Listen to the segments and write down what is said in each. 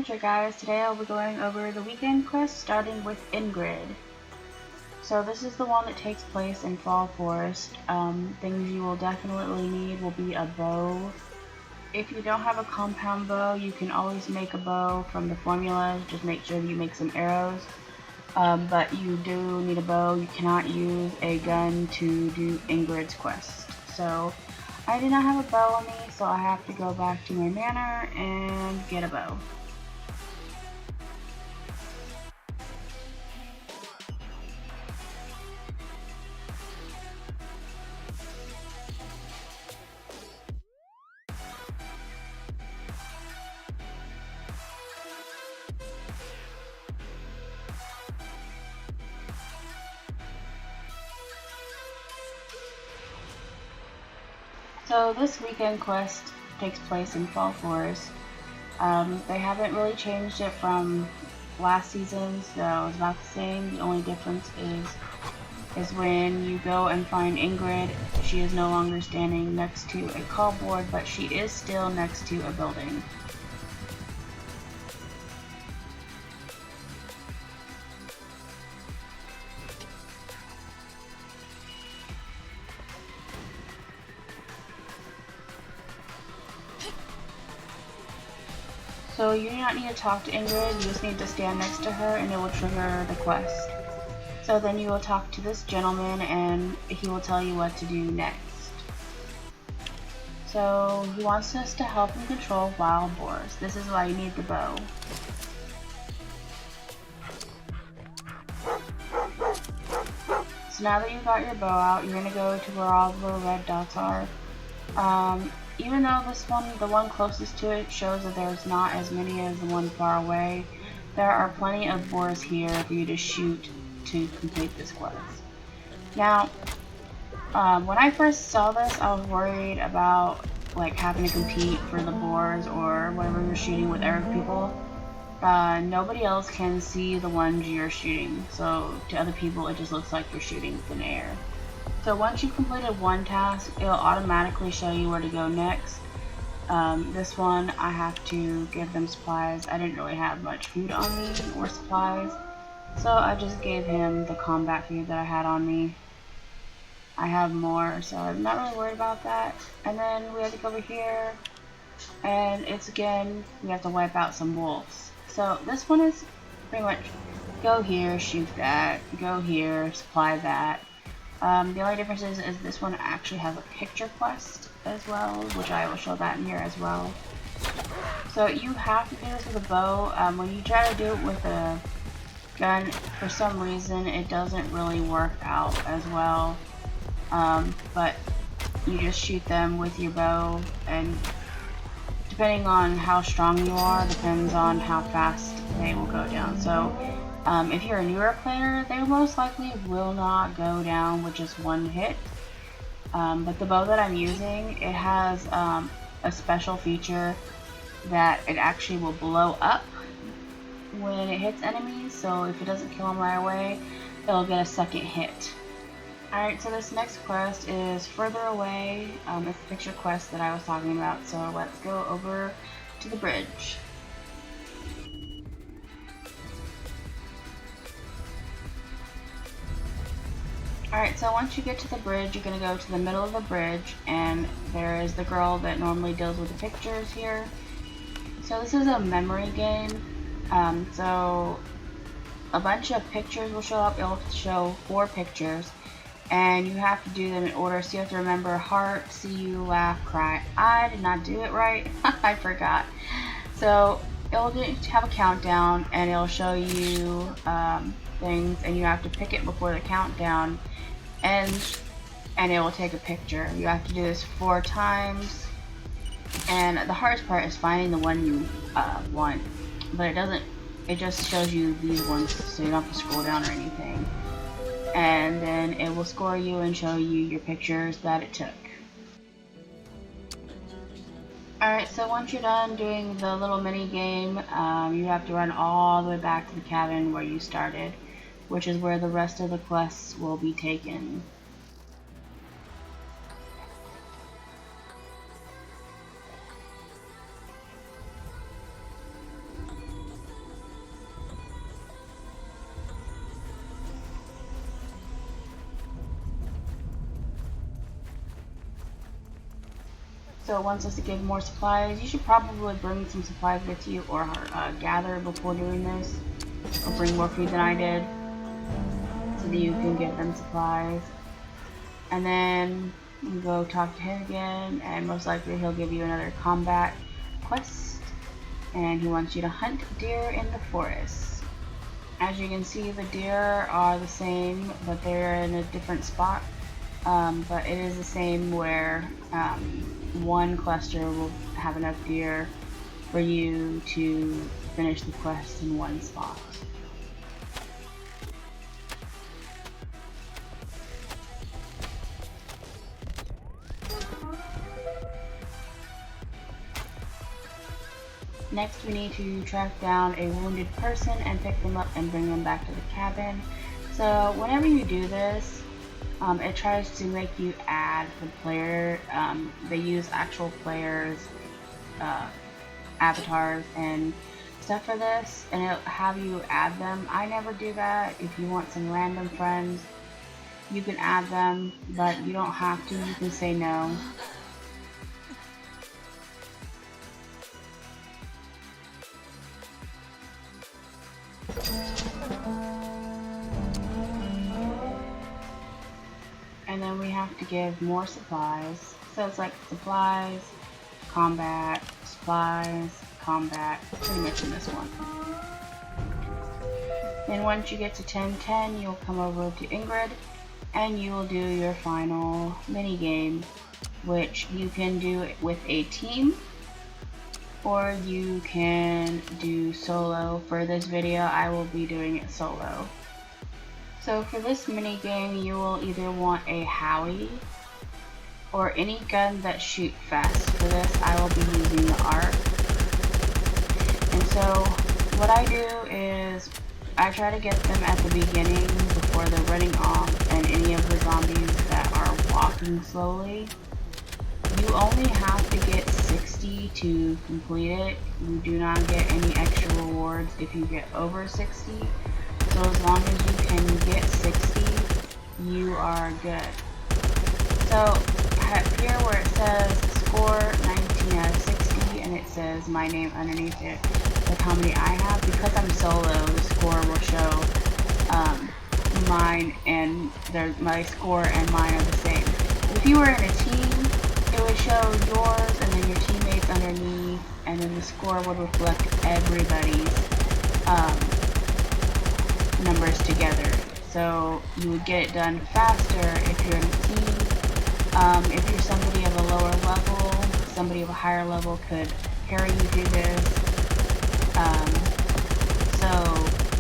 adventure, guys. Today I'll be going over the weekend quest starting with Ingrid. So this is the one that takes place in Fall Forest. Things you will definitely need will be a bow. If you don't have a compound bow, you can always make a bow from the formulas. Just make sure that you make some arrows. But you do need a bow. You cannot use a gun to do Ingrid's quest. So I do not have a bow on me, so I have to go back to my manor and get a bow. So this weekend quest takes place in Fall Forest. They haven't really changed it from last season, so it's about the same. The only difference is when you go and find Ingrid, she is no longer standing next to a cardboard, but she is still next to a building. So you do not need to talk to Ingrid, you just need to stand next to her and it will trigger the quest. So then you will talk to this gentleman and he will tell you what to do next. So he wants us to help him control wild boars. This is why you need the bow. So now that you got your bow out, you're going to go to where all the little red dots are. Even though this one, the one closest to it, shows that there's not as many as the one far away, there are plenty of boars here for you to shoot to complete this quest. Now, when I first saw this, I was worried about like having to compete for the boars or whatever you're shooting with other people. Nobody else can see the ones you're shooting, so to other people it just looks like you're shooting in air. So once you've completed one task, it'll automatically show you where to go next. This one, I have to give them supplies. I didn't really have much food on me or supplies, so I just gave him the combat food that I had on me. I have more, so I'm not really worried about that. And then we have to go over here, and it's again, we have to wipe out some wolves. So this one is pretty much go here, shoot that, go here, supply that. The only difference is this one actually has a picture quest as well, which I will show that in here as well. So you have to do this with a bow. When you try to do it with a gun, for some reason it doesn't really work out as well. But you just shoot them with your bow, and depending on how strong you are, depends on how fast they will go down. So if you're a newer player, they most likely will not go down with just one hit. But the bow that I'm using, it has a special feature that it actually will blow up when it hits enemies. So if it doesn't kill them right away, it'll get a second hit. Alright, so this next quest is further away. It's the picture quest that I was talking about. So let's go over to the bridge. Alright, so once you get to the bridge, you're going to go to the middle of the bridge, and there is the girl that normally deals with the pictures here. So this is a memory game. So a bunch of pictures will show up. It'll show 4 pictures, and you have to do them in order. So you have to remember heart, see you, laugh, cry. I did not do it right. I forgot. So it'll have a countdown, and it'll show you things, and you have to pick it before the countdown ends, and it will take a picture. You have to do this 4 times, and the hardest part is finding the one you want, but it doesn't, it just shows you these ones, so you don't have to scroll down or anything, and then it will score you and show you your pictures that it took. Alright, so once you're done doing the little mini game, you have to run all the way back to the cabin where you started, which is where the rest of the quests will be taken. so it wants us to give more supplies. You should probably bring some supplies with you, or gather before doing this, or bring more food than I did, so that you can give them supplies. And then you go talk to him again, and most likely he'll give you another combat quest, and he wants you to hunt deer in the forest. As you can see, the deer are the same, but they're in a different spot. But it is the same where one cluster will have enough deer for you to finish the quest in one spot. Next, we need to track down a wounded person and pick them up and bring them back to the cabin. So whenever you do this, it tries to make you add the player. They use actual players' avatars and stuff for this, and it'll have you add them. I never do that. If you want some random friends, you can add them, but you don't have to. You can say no. And then we have to give more supplies. So it's like supplies, combat, supplies, combat, pretty much in this one. Then once you get to 10-10, you'll come over to Ingrid and you will do your final mini game, which you can do it with a team or you can do solo. For this video, I will be doing it solo. So for this mini game, you will either want a Howie or any gun that shoots fast. For this, I will be using the ARC. And so what I do is I try to get them at the beginning before they're running off and any of the zombies that are walking slowly. You only have to get 60 to complete it. You do not get any extra rewards if you get over 60. So as long as you can get 60, you are good. So here where it says score 19 out of 60 and it says my name underneath it with how many I have, because I'm solo, the score will show mine and my score and mine are the same. If you were in a team, it would show yours and then your teammates underneath, and then the score would reflect everybody's numbers together. So you would get it done faster if you're in a team. If you're somebody of a lower level, somebody of a higher level could carry you through this. So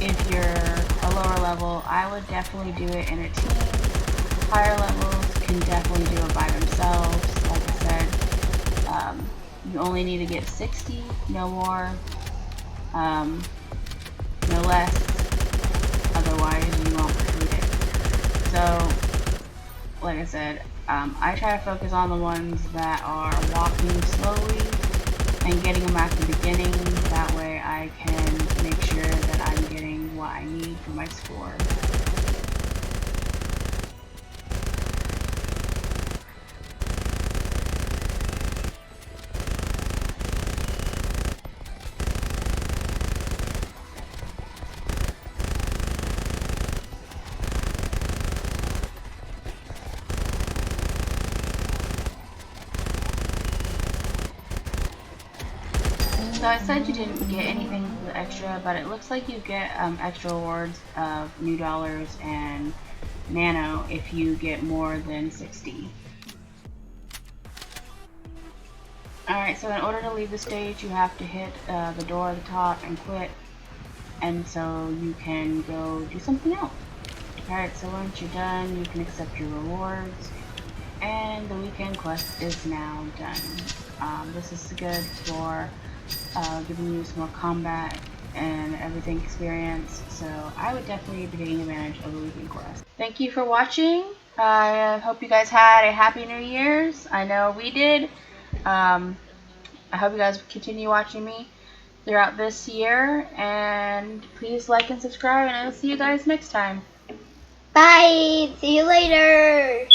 if you're a lower level, I would definitely do it in a team. Higher levels can definitely do it by themselves. Like I said, you only need to get 60, no more, no less. Otherwise, you won't complete it. So, like I said, I try to focus on the ones that are walking slowly and getting them at the beginning. That way I can make sure that I'm getting what I need for my score. So I said you didn't get anything for the extra, but it looks like you get extra rewards of new dollars and nano if you get more than 60. Alright, so in order to leave the stage, you have to hit the door at the top and quit, and so you can go do something else. Alright, so once you're done, you can accept your rewards, and the weekend quest is now done. This is good for giving you some more combat and everything experience, so I would definitely be taking advantage of the weekend quest. Thank you for watching. I hope you guys had a happy New Year's. I know we did. I hope you guys continue watching me throughout this year, and please like and subscribe, and I'll see you guys next time. Bye! See you later!